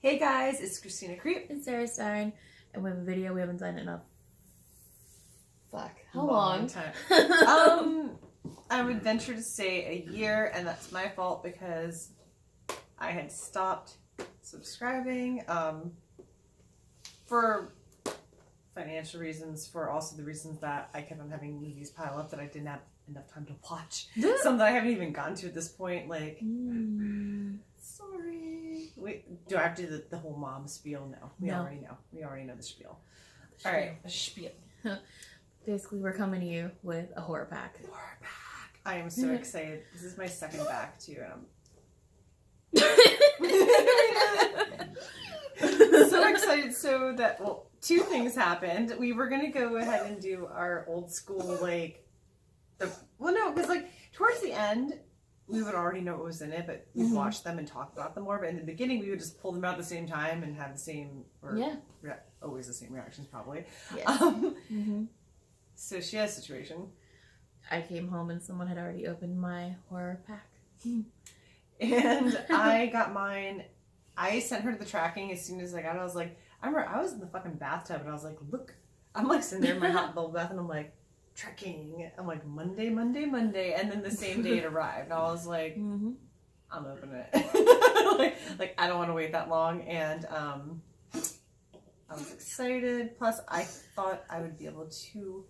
Hey guys, it's Christina Kreep. And Sarah Stein, and we have a video we haven't done in a how long long? Time. I would venture to say a year, and that's my fault because I had stopped subscribing for financial reasons, for also the reasons that I kept on having movies pile up that I didn't have enough time to watch. Some that I haven't even gotten to at this point. Like, sorry. Wait, do I have to do the whole mom spiel? No. We already know. We already know the spiel. All right. Spiel. Basically, we're coming to you with a horror pack. Horror pack. I am so excited. This is my second back too, and so excited. So that, well, two things happened. We were gonna go ahead and do our old school, because towards the end we would already know what was in it, but we'd watch them and talk about them more. But in the beginning, we would just pull them out at the same time and have the same, always the same reactions, probably. Yes. So she has a situation. I came home and someone had already opened my horror pack. And I got mine. I sent her the tracking as soon as I got it. I was like, I remember I was in the fucking bathtub and I was like, look, I'm like sitting there in my hot bubble bath and I'm like, tracking. I'm like, Monday. And then the same day it arrived. And I was like, I'm opening it. like I don't want to wait that long. And I was excited. Plus I thought I would be able to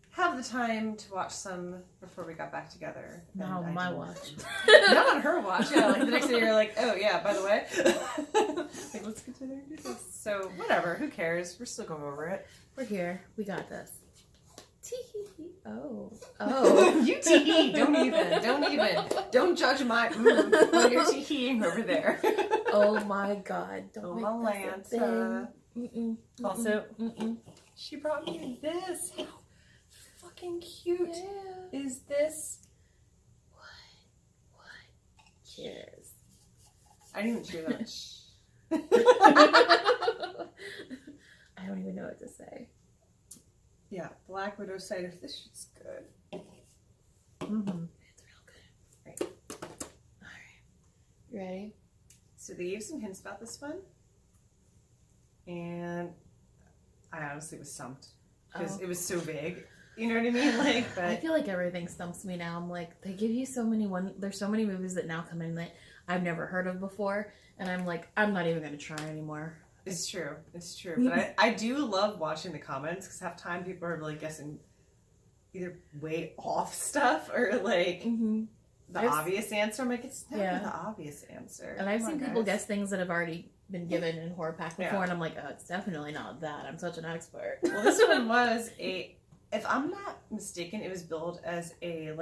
have the time to watch some before we got back together. Not on my watch. Not on her watch. Yeah, like the next day you're like, oh yeah, by the way, like let's continue to do this. So whatever, who cares? We're still going over it. We're here. We got this. Tee-hee-hee. Oh. You tee-hee. Don't judge my when you're tee-heeing over there. Oh my God! Don't make Malanta. Also, she brought me this. How fucking cute is this? What? Cheers. I didn't even cheer that. I don't even know what to say. Yeah, Black Widow cider. This shit's good. It's real good. Right. Alright. You ready? So they gave some hints about this one. And I honestly was stumped. Because it was so big. You know what I mean? But I feel like everything stumps me now. I'm like, they give you so many there's so many movies that now come in that I've never heard of before. And I'm like, I'm not even going to try anymore. It's true. But I do love watching the comments because half the time people are like guessing either way off stuff or like the obvious answer. I'm like, it's never the obvious answer. And I've seen people guess things that have already been given in horror pack before, and I'm like, oh, it's definitely not that. I'm such an expert. Well, this one was if I'm not mistaken, it was billed as it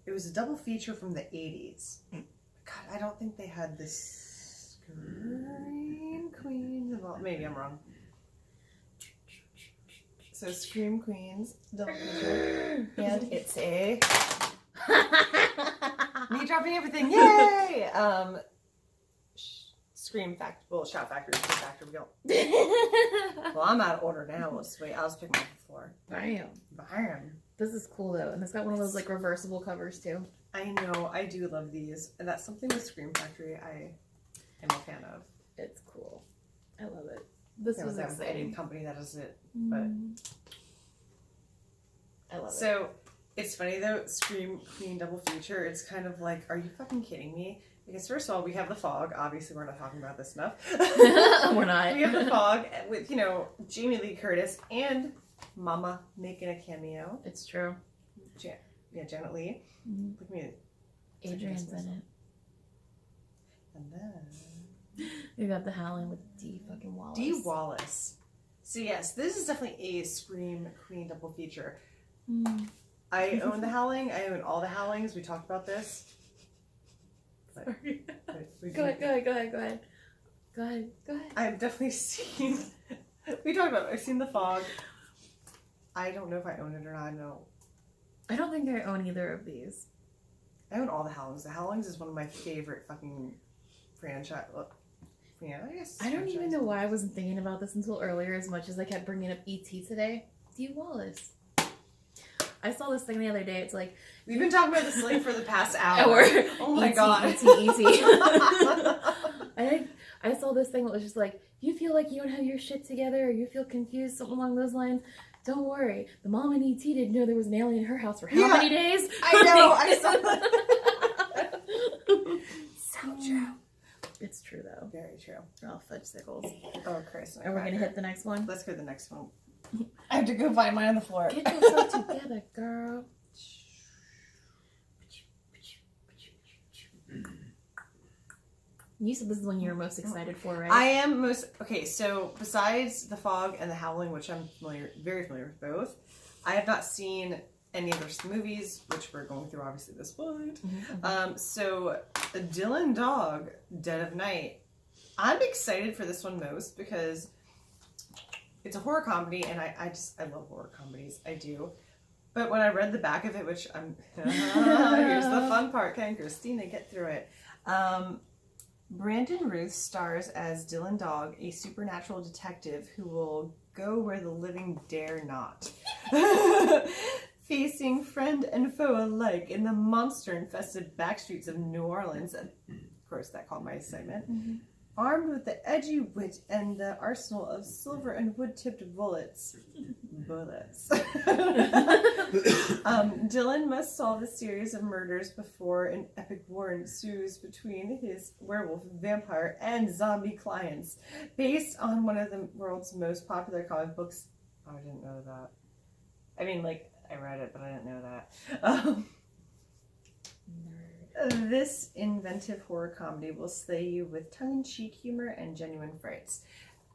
was a double feature from the 80s. God, I don't think they had this Scream Queens involved. Maybe I'm wrong. So Scream Queens double feature, and it's a me dropping everything. Yay! Scream Factory. Well, Shout Factory. Scream Factory. Go. Well, I'm out of order now. Let's wait. I'll just pick my floor. Bam. This is cool though, and it's got one of those like reversible covers too. I know. I do love these, and that's something with Scream Factory I am a fan of. It's cool. I love it. This was exciting. Company that does it, but I love it. So it's funny though. Scream Queen double feature. It's kind of like, are you fucking kidding me? Because first of all, we have the fog. Obviously, we're not talking about this enough. We're not. We have the fog with Jamie Lee Curtis and Mama making a cameo. It's true. Janet Leigh. Look at me. Adrian's in it. And then you got the Howling with D fucking Wallace. D Wallace. So yes, this is definitely a Scream Queen double feature. I own the Howling. I own all the Howlings. We talked about this. Sorry. Go ahead. I've definitely seen. We talked about it. I've seen The Fog. I don't know if I own it or not. No. I don't think I own either of these. I own all the Howlings. The Howlings is one of my favorite fucking franchise. Yeah, I guess. I don't even know why I wasn't thinking about this until earlier, as much as I kept bringing up E.T. today. D. Wallace. I saw this thing the other day. It's like, we've been talking about this like for the past hour. Oh my god. E.T. thing that was just like, you feel like you don't have your shit together, or you feel confused, something along those lines. Don't worry. The mom in E.T. didn't know there was an alien in her house for how many days? I know. I saw that. So true. It's true, though. Very true. Oh, fudgesicles. Oh, Chris. Are we going to hit the next one? Let's go to the next one. I have to go find mine on the floor. Get yourself together, girl. You said this is the one you were most excited for, right? I am most... Okay, so besides The Fog and The Howling, which I'm very familiar with both, I have not seen any of those movies, which we're going through obviously this point. So Dylan Dog, Dead of Night, I'm excited for this one most because it's a horror comedy, and I love horror comedies. I do. But when I read the back of it, which I'm... here's the fun part. Can Christina get through it? Brandon Ruth stars as Dylan Dog, a supernatural detective who will go where the living dare not. Facing friend and foe alike in the monster-infested backstreets of New Orleans. And of course, that caught my excitement. Armed with the edgy wit and the arsenal of silver and wood-tipped bullets. Dylan must solve a series of murders before an epic war ensues between his werewolf, vampire, and zombie clients. Based on one of the world's most popular comic books. Oh, I didn't know that. I mean, like, I read it, but I didn't know that. This inventive horror comedy will slay you with tongue-in-cheek humor and genuine frights.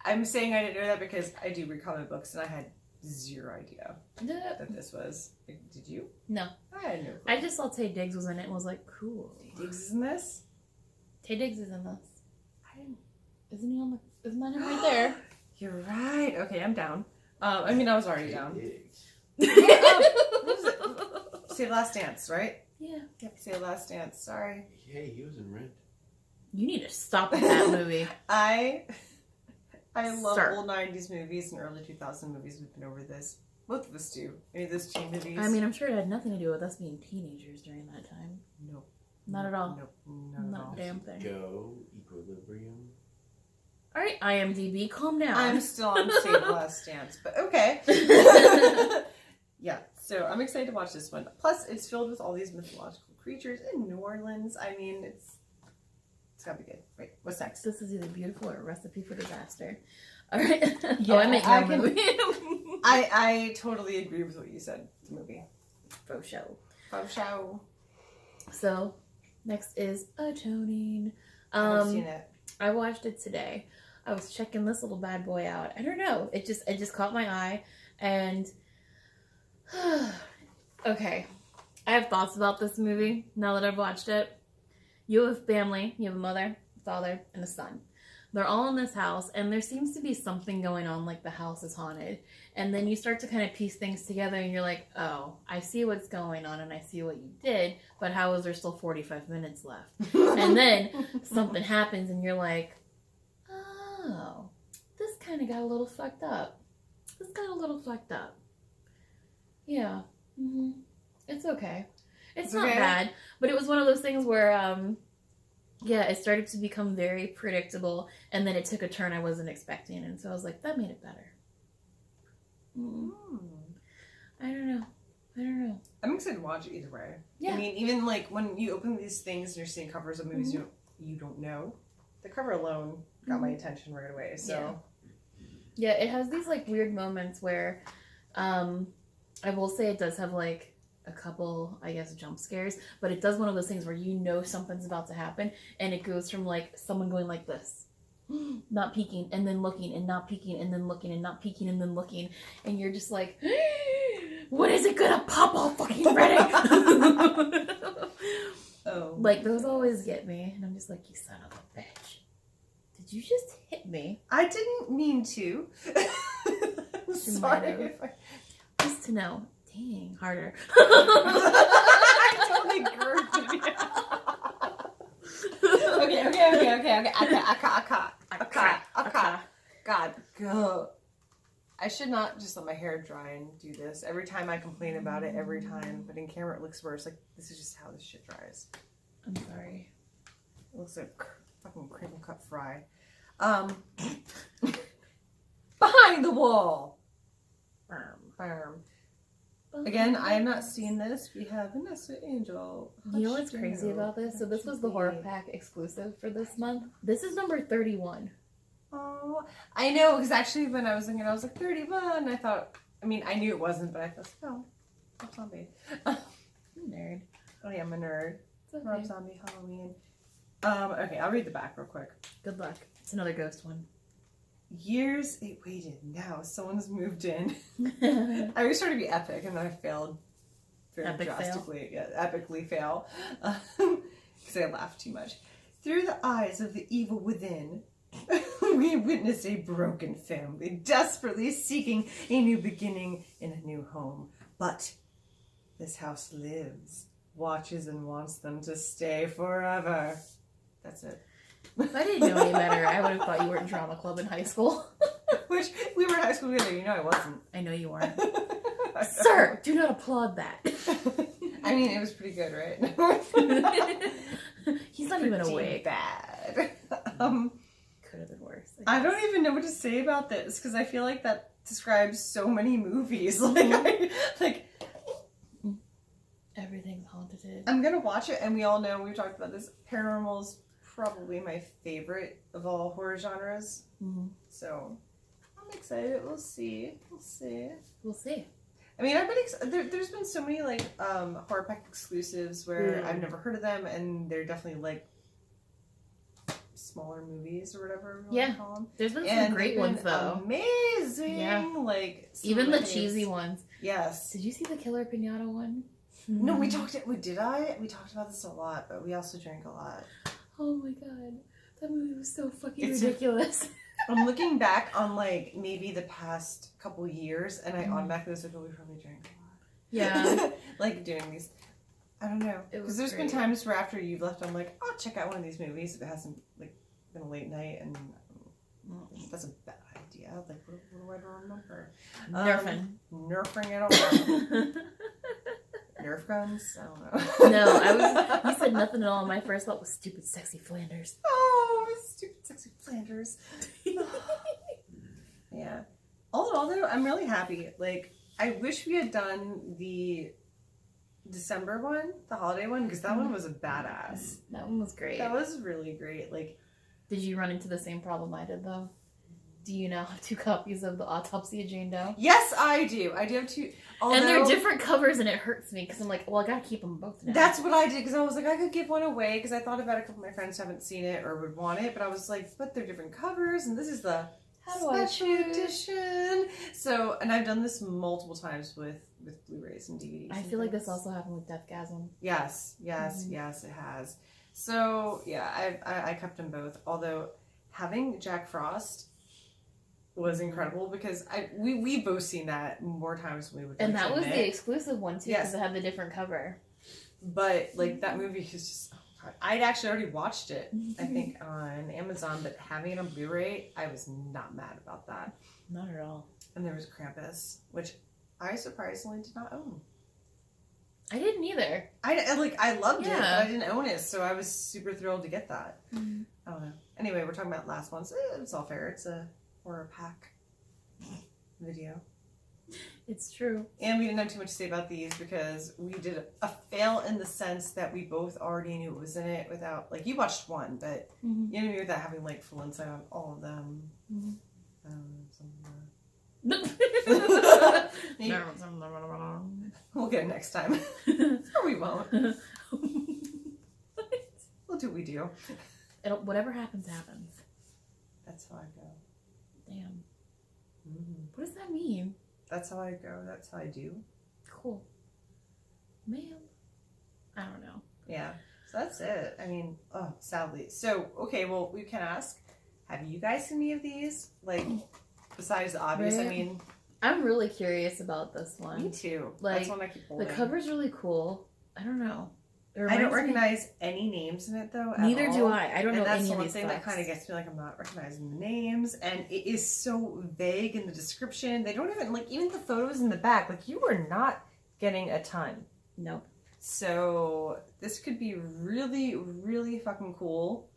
I'm saying I didn't know that because I do read comic books and I had zero idea that this was. Did you? No. I had no clue. I just saw Tay Diggs was in it and was like, cool. Tay Diggs is in this? Tay Diggs is in this. I didn't. Isn't he on the... Isn't that him right there? You're right. Okay, I'm down. I mean, I was already down. What was it? Say Last Dance, right? Yeah. Yep, Say Last Dance. Sorry. Hey, he was in Rent. You need to stop with that movie. I love old 90s movies and early 2000 movies. We've been over this. Both of us do. Any of those teen movies? I mean, I'm sure it had nothing to do with us being teenagers during that time. Nope. Not at all. Nope. Not a damn thing. Go, Equilibrium. All right, IMDb, calm down. I'm still on Say the Last Dance, but okay. Yeah, so I'm excited to watch this one. Plus, it's filled with all these mythological creatures in New Orleans. I mean, it's gotta be good. Wait, what's next? This is either beautiful or a recipe for disaster. All right. Yeah, I meant your movie. I totally agree with what you said. The movie. Faux show. Faux show. So, next is Atoning. I haven't seen it. I watched it today. I was checking this little bad boy out. I don't know. It just caught my eye, and okay. I have thoughts about this movie now that I've watched it. You have family. You have a mother, father, and a son. They're all in this house, and there seems to be something going on, like the house is haunted. And then you start to kind of piece things together, and you're like, oh, I see what's going on, and I see what you did, but how is there still 45 minutes left? And then something happens, and you're like, oh, this kind of got a little fucked up. Yeah. Mm-hmm. It's okay. It's not bad, but it was one of those things where, yeah, it started to become very predictable, and then it took a turn I wasn't expecting, and so I was like, that made it better. I don't know. I'm excited to watch it either way. Yeah. I mean, even like when you open these things and you're seeing covers of movies you don't know, the cover alone got my attention right away. So yeah, it has these like weird moments where, I will say it does have like a couple, I guess, jump scares, but it does one of those things where you know something's about to happen, and it goes from like someone going like this, not peeking, and then looking, and not peeking, and then looking, and not peeking, and then looking, and you're just like, when is it gonna pop all fucking ready? oh, like those always get me, and I'm just like, you son of a bitch, did you just hit me? I didn't mean to. I'm sorry. Just to know. Dang, harder. I totally grouped it. Okay. God, go. I should not just let my hair dry and do this. Every time I complain about it, but in camera it looks worse. Like, this is just how this shit dries. I'm sorry. It looks like fucking crinkle cut fry. Behind the wall. Firm. Again, I have not seen this. We have Vanessa Angel. You know what's crazy about this? So this was the horror pack exclusive for this month. This is number 31. Oh, I know, because actually when I was thinking, I was like 31. I thought, I mean, I knew it wasn't, but I thought, oh, Rob Zombie. Nerd. Oh yeah, I'm a nerd. Okay. Rob Zombie, Halloween. Okay, I'll read the back real quick. Good luck. It's another ghost one. Years it waited. Now someone's moved in. I was trying to be epic, and then I failed very Epic drastically. Fail. Yeah, epically fail. Because I laughed too much. Through the eyes of the evil within, we witness a broken family desperately seeking a new beginning in a new home. But this house lives, watches, and wants them to stay forever. That's it. If I didn't know any better, I would have thought you were in drama club in high school. Which, we were in high school together. You know I wasn't. I know you weren't. Sir, do not applaud that. I mean, it was pretty good, right? He's not even awake. Bad. Could have been worse. I don't even know what to say about this, because I feel like that describes so many movies. Everything's haunted. I'm gonna watch it, and we all know, we've talked about this, paranormal's probably my favorite of all horror genres. Mm-hmm. So, I'm excited. We'll see. We'll see. I mean, I've been there's been so many like horror pack exclusives where I've never heard of them, and they're definitely like smaller movies or whatever you want to call them. There's been some great ones though. Amazing. Yeah. Like even the cheesy ones. Yes. Did you see the Killer Piñata one? No, we talked. Did I? We talked about this a lot, but we also drank a lot. Oh my god, that movie was so fucking ridiculous. I'm looking back on like maybe the past couple years, and I automatically was like, "Oh, we probably drank a lot." Yeah, like doing these. I don't know, because there's been times where after you've left, I'm like, "I'll check out one of these movies if it hasn't like been a late night," and that's a bad idea. Like, what do I remember? Nerfing it all. Nerf guns? I don't know. No, you said nothing at all. My first thought was stupid, sexy Flanders. Oh, stupid, sexy Flanders. Yeah. All in all, though, I'm really happy. Like, I wish we had done the December one, the holiday one, because that one was a badass. That one was great. That was really great. Like, did you run into the same problem I did, though? Do you now have 2 copies of The Autopsy of Jane Doe? Yes, I do. I do have 2. Although, and they're different covers, and it hurts me because I'm like, well, I gotta keep them both now. That's what I did, because I was like, I could give one away, because I thought about a couple of my friends who haven't seen it or would want it, but I was like, but they're different covers, and this is the special edition. So, and I've done this multiple times with Blu-rays and DVDs. I feel like this also happened with Deathgasm. Yes, it has. So, yeah, I kept them both, although having Jack Frost was incredible, because we've both seen that more times than we would. And that was the exclusive one too, because it had the different cover. But like that movie is just, I'd actually already watched it, I think on Amazon, but having it on Blu-ray, I was not mad about that. Not at all. And there was Krampus, which I surprisingly did not own. I didn't either. I loved it, but I didn't own it, so I was super thrilled to get that. Mm-hmm. I don't know. Anyway, we're talking about last one, so it's all fair. It's a horror pack video. It's true. And we didn't have too much to say about these because we did a fail in the sense that we both already knew what was in it without, like, you watched one, but you know what I mean, without having like full insight on all of them. We'll get it next time. Or we won't. We'll do what we do. Whatever happens, happens. That's how I go. Damn. What does that mean? That's how I go. That's how I do. Cool. Man. I don't know. Yeah. So that's it. I mean, sadly. So, okay, well, we can ask, have you guys seen any of these? Like, besides the obvious, right. I mean. I'm really curious about this one. Me too. Like, that's one I keep holding. The cover's really cool. I don't know. I don't recognize any names in it, though. Neither do I. I don't know any of these. That's the one thing that kind of gets me, like, I'm not recognizing the names, and it is so vague in the description. They don't even, like, even the photos in the back, like, you are not getting a ton. Nope. So this could be really, really fucking cool.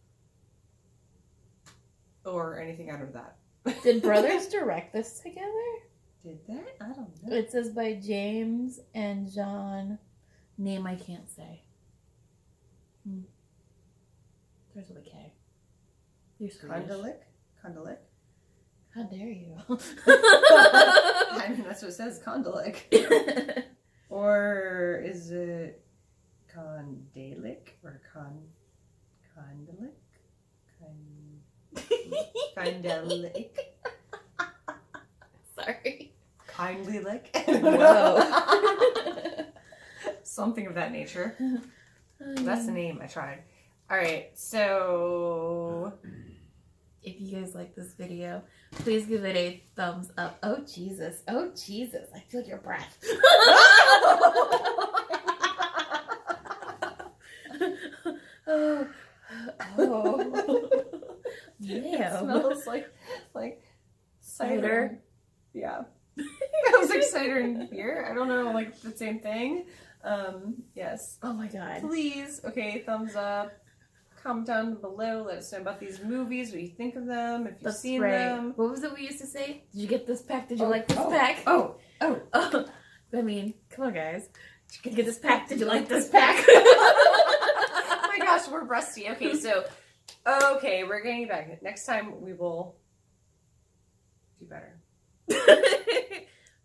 or anything out of that. Did brothers direct this together? Did they? I don't know. It says by James and John. Name I can't say. There's with a K. You're Swedish. Condolik? How dare you? I mean, that's what it says, Condolik. Or is it Condalic or Condalic? Kindalic? Sorry. Kindly lick? Whoa. Something of that nature. That's the name. I tried. Alright, so... If you guys like this video, please give it a thumbs up. Oh, Jesus. Oh, Jesus. I feel your breath. Oh. It Damn. smells like Cider. Yeah. It was like cider and beer. I don't know, like the same thing. Yes. Oh my God. Please, okay, thumbs up. Comment down below. Let us know about these movies, what you think of them, if you've seen them. What was it we used to say? Did you get this pack? Did you like this pack? Oh. I mean, come on, guys. Did you get this pack? Did you like this pack? Oh my gosh, we're rusty. Okay, so, we're getting back. Next time we will do better.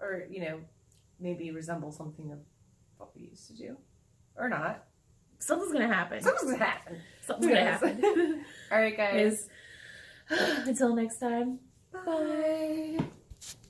Or, maybe resemble something of what we used to do. Or not. Something's gonna happen. Something's gonna happen. Something's gonna happen. All right, guys. Until next time. Bye.